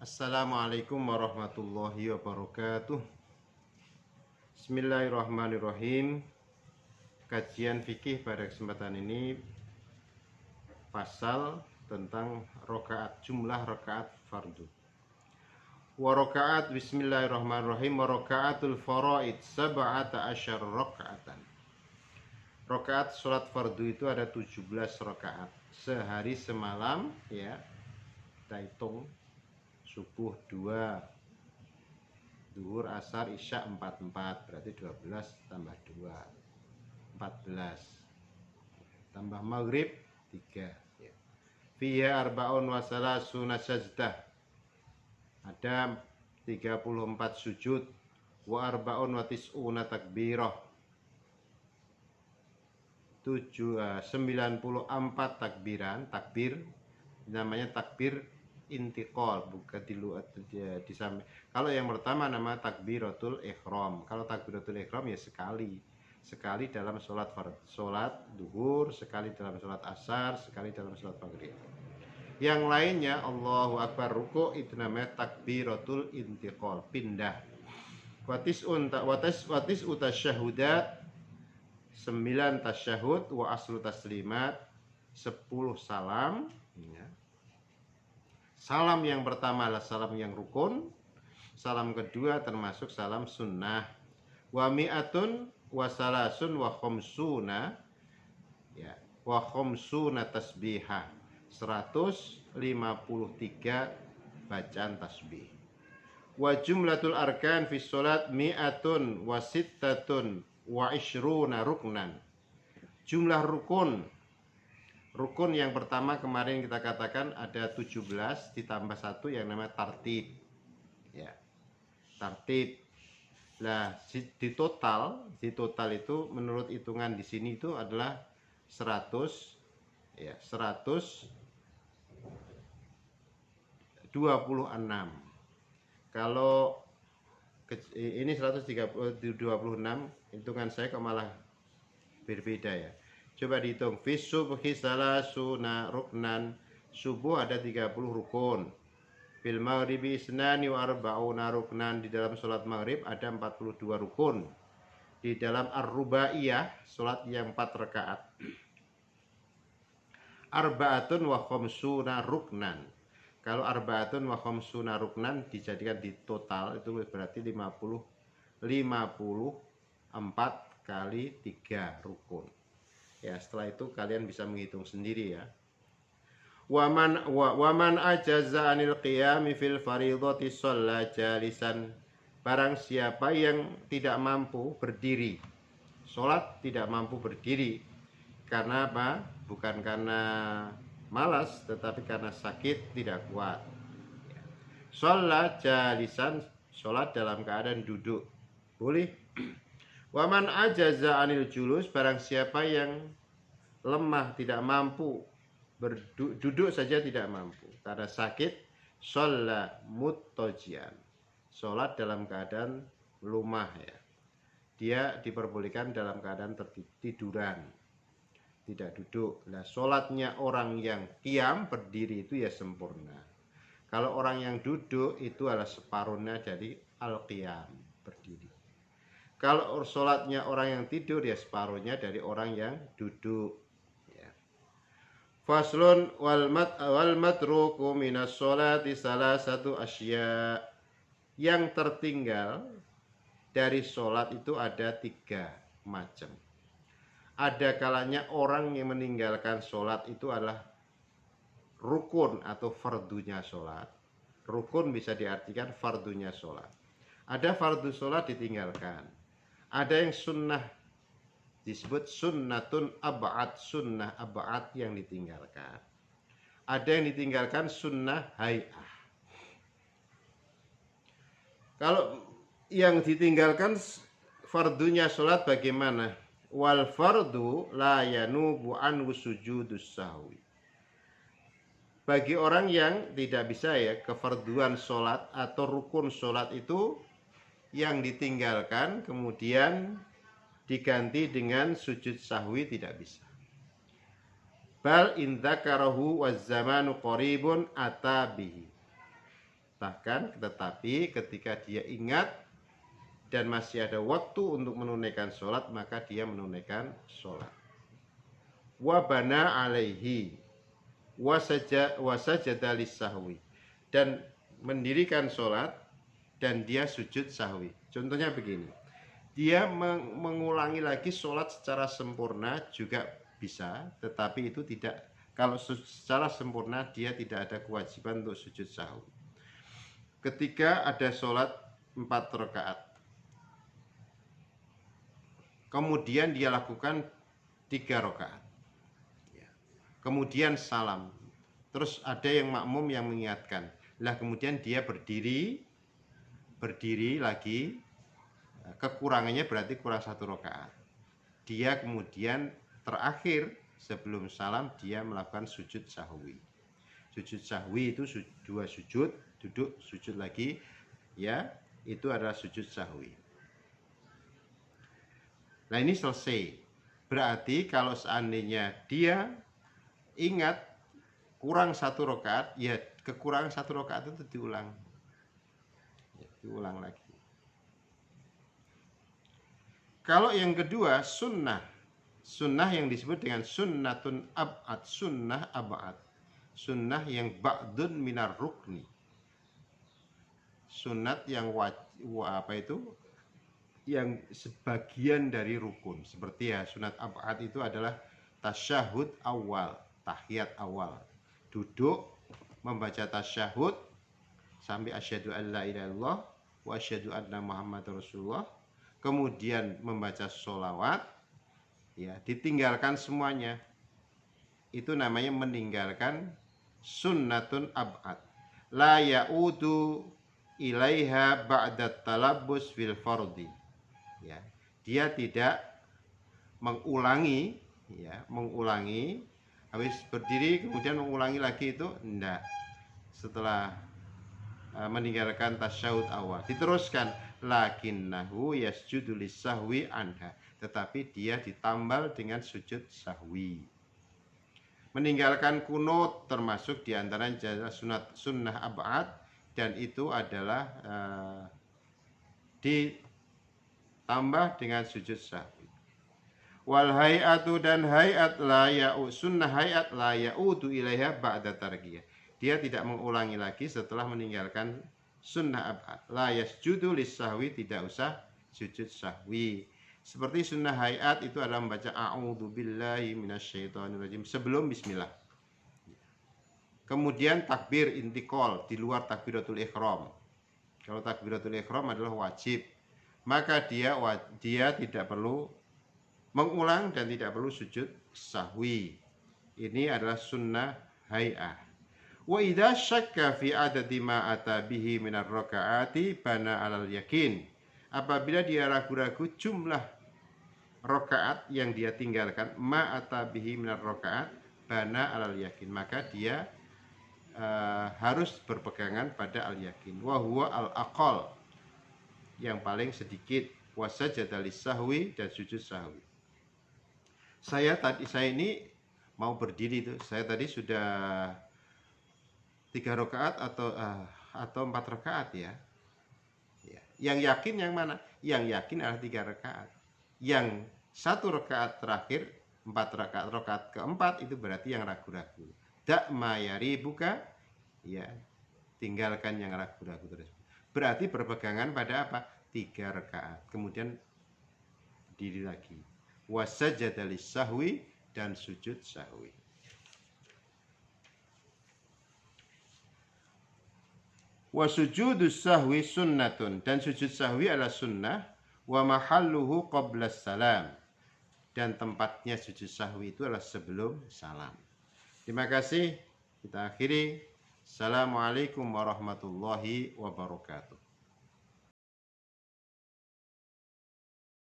Assalamualaikum warahmatullahi wabarakatuh. Bismillahirrahmanirrahim. Kajian fikih pada kesempatan ini pasal tentang rakaat, jumlah rakaat fardu. Wa rakaat bismillahirrahmanirrahim wa rakaatul faraid sab'ata asyar rakaatan. Rakaat salat fardu itu ada 17 rakaat. Sehari semalam ya. Kita hitung subuh 2, zuhur, asar, isya 4, berarti 12 tambah 2 14, tambah maghrib 3 ya. Fiha arba'un wa salasuna sajdah, ada 34 sujud, wa arba'un wa tis'una takbirah, 94 takbiran. Takbir namanya takbir intiqal, bukan di samping. Kalau yang pertama nama takbiratul ihram. Kalau takbiratul ihram ya sekali dalam sholat duhur, sekali dalam sholat asar, sekali dalam sholat maghrib. Yang lainnya Allahu akbar ruku itu namanya takbiratul intiqal, pindah. Watis utasyahudat, 9 tasyahud, wa aslu taslimat, 10 salam ya. Salam yang pertama adalah salam yang rukun. Salam kedua termasuk salam sunnah. Wa mi'atun wa salasun wa khamsuna ya, wa khamsuna tasbihah, 153 bacaan tasbih. Wa jumlatul arkan fi sholat mi'atun wa sittatun wa ishruna ruknan. Jumlah rukun yang pertama kemarin kita katakan ada 17 ditambah 1 yang namanya tartib ya, tartib. Nah, di total itu menurut hitungan di sini itu adalah 100 ya, 126. Kalau ini 126, hitungan saya kok malah berbeda ya. Coba dihitung. Fi subhi salasuna ruknan. Subuh ada 30 rukun. Fil maghribi isnani wa arba'una ruknan. Di dalam sholat maghrib ada 42 rukun. Di dalam ar-rubaiyah, sholat yang 4 rakaat, arba'atun wa khamsuna ruknan. Kalau arba'atun wa khamsuna ruknan dijadikan di total itu berarti 54 kali 3 rukun. Ya, setelah itu kalian bisa menghitung sendiri ya. Waman ajaza anil qiyami fil faridhati shalla jalisan. Barang siapa yang tidak mampu berdiri, sholat tidak mampu berdiri. Karena apa? Bukan karena malas, tetapi karena sakit tidak kuat. Shalla jalisan, sholat dalam keadaan duduk. Boleh. Waman ajaza anil julus, barang siapa yang lemah, tidak mampu duduk saja tidak mampu karena sakit, sholat muttajian, sholat dalam keadaan lumah ya. Dia diperbolehkan dalam keadaan tiduran, tidak duduk. Nah, sholatnya orang yang qiyam berdiri itu ya sempurna. Kalau orang yang duduk itu adalah separuhnya dari al-qiyam berdiri. Kalau sholatnya orang yang tidur ya separuhnya dari orang yang duduk ya. Faslun wal matruku minas sholati salasatu asya. Yang tertinggal dari sholat itu ada 3 macam. Ada kalanya orang yang meninggalkan sholat itu adalah rukun atau fardunya sholat. Rukun bisa diartikan fardunya sholat. Ada fardu sholat ditinggalkan. Ada yang sunnah, disebut sunnatun ab'ad, sunnah ab'ad yang ditinggalkan. Ada yang ditinggalkan sunnah hay'ah. Kalau yang ditinggalkan fardunya sholat bagaimana? Wal fardu la yanubu anhu sujudus sahwi. Bagi orang yang tidak bisa ya, kefarduan sholat atau rukun sholat itu yang ditinggalkan kemudian diganti dengan sujud sahwi tidak bisa. Bal in dzakarahu waz zamanu qaribun atabihi. Tetapi ketika dia ingat dan masih ada waktu untuk menunaikan sholat, maka dia menunaikan sholat. Wa bana alaihi wasajada lis-sahwi, dan mendirikan sholat dan dia sujud sahwi. Contohnya begini, dia mengulangi lagi sholat secara sempurna juga bisa, tetapi itu tidak, kalau secara sempurna dia tidak ada kewajiban untuk sujud sahwi. Ketika ada sholat 4 rakaat, kemudian dia lakukan 3 rakaat, kemudian salam, terus ada yang makmum yang mengingatkan, lah kemudian dia berdiri lagi, kekurangannya berarti kurang 1 rakaat. Dia kemudian terakhir sebelum salam dia melakukan sujud sahwi. Sujud sahwi itu 2 sujud, duduk sujud lagi, ya, itu adalah sujud sahwi. Nah ini selesai. Berarti kalau seandainya dia ingat kurang 1 rakaat, ya kekurangan 1 rakaat itu diulang, ya, diulang lagi. Kalau yang kedua sunnah yang disebut dengan sunnatun ab'ad, sunnah ab'ad, sunnah yang ba'dun minar rukni, sunat yang yang sebagian dari rukun. Seperti ya sunat ab'ad itu adalah tasyahud awal, tahiyat awal, duduk membaca tasyahud sampai asyhadu an la ilaha illallah wa asyhadu anna muhammadar rasulullah, kemudian membaca sholawat, ya, ditinggalkan semuanya, itu namanya meninggalkan sunnatun ab'ad, la ya'udu ilaiha ba'da talabbus fil fardhi, ya, dia tidak mengulangi, ya, habis berdiri kemudian mengulangi lagi, itu enggak. Setelah meninggalkan tasyahud awal diteruskan lakinnahu yasjudu lis-sahwi anha, tetapi dia ditambal dengan sujud sahwi. Meninggalkan kunut termasuk diantaranya sunnah ab'ad, dan itu adalah ditambah dengan sujud sahwi. Wal hay'atu, dan hay'at la ya'u, sunnah hay'at la ya'udu ilaiha ba'da tarqiyah, dia tidak mengulangi lagi setelah meninggalkan sunnah ab'ad. La yasjudu lis-sahwi, tidak usah sujud sahwi. Seperti sunnah hay'at itu adalah membaca a'udzu billahi minasyaitonir rajim sebelum bismillah. Kemudian takbir intiqal di luar takbiratul ihram. Kalau takbiratul ihram adalah wajib, maka dia tidak perlu mengulang dan tidak perlu sujud sahwi. Ini adalah sunnah hay'ah. Wa idza syakka fi adadi ma ata bihi minar rakaati bana alal yakin. Apabila dia ragu-ragu jumlah rakaat yang dia tinggalkan, ma ata bihi minar rakaat bana alal yakin, maka dia harus berpegangan pada al yakin. Wa huwa al aqal, yang paling sedikit, wa sajada lis-sahwi, dan sujud sahwi. Saya ini mau berdiri itu, saya tadi sudah 3 rakaat atau 4 rakaat, ya. Yang yakin yang mana? Yang yakin adalah 3 rakaat. Yang 1 rakaat terakhir, 4 rakaat keempat itu berarti yang ragu-ragu. Dak mayari buka, ya, tinggalkan yang ragu-ragu terus. Berarti berpegangan pada apa? 3 rakaat. Kemudian diri lagi. Wasajada lis-sahwi, dan sujud sahwi. Wa sujudus sahwi sunnatun, dan sujud sahwi adalah sunnah. Wa mahalluhu qabla salam, dan tempatnya sujud sahwi itu adalah sebelum salam. Terima kasih. Kita akhiri. Assalamualaikum warahmatullahi wabarakatuh.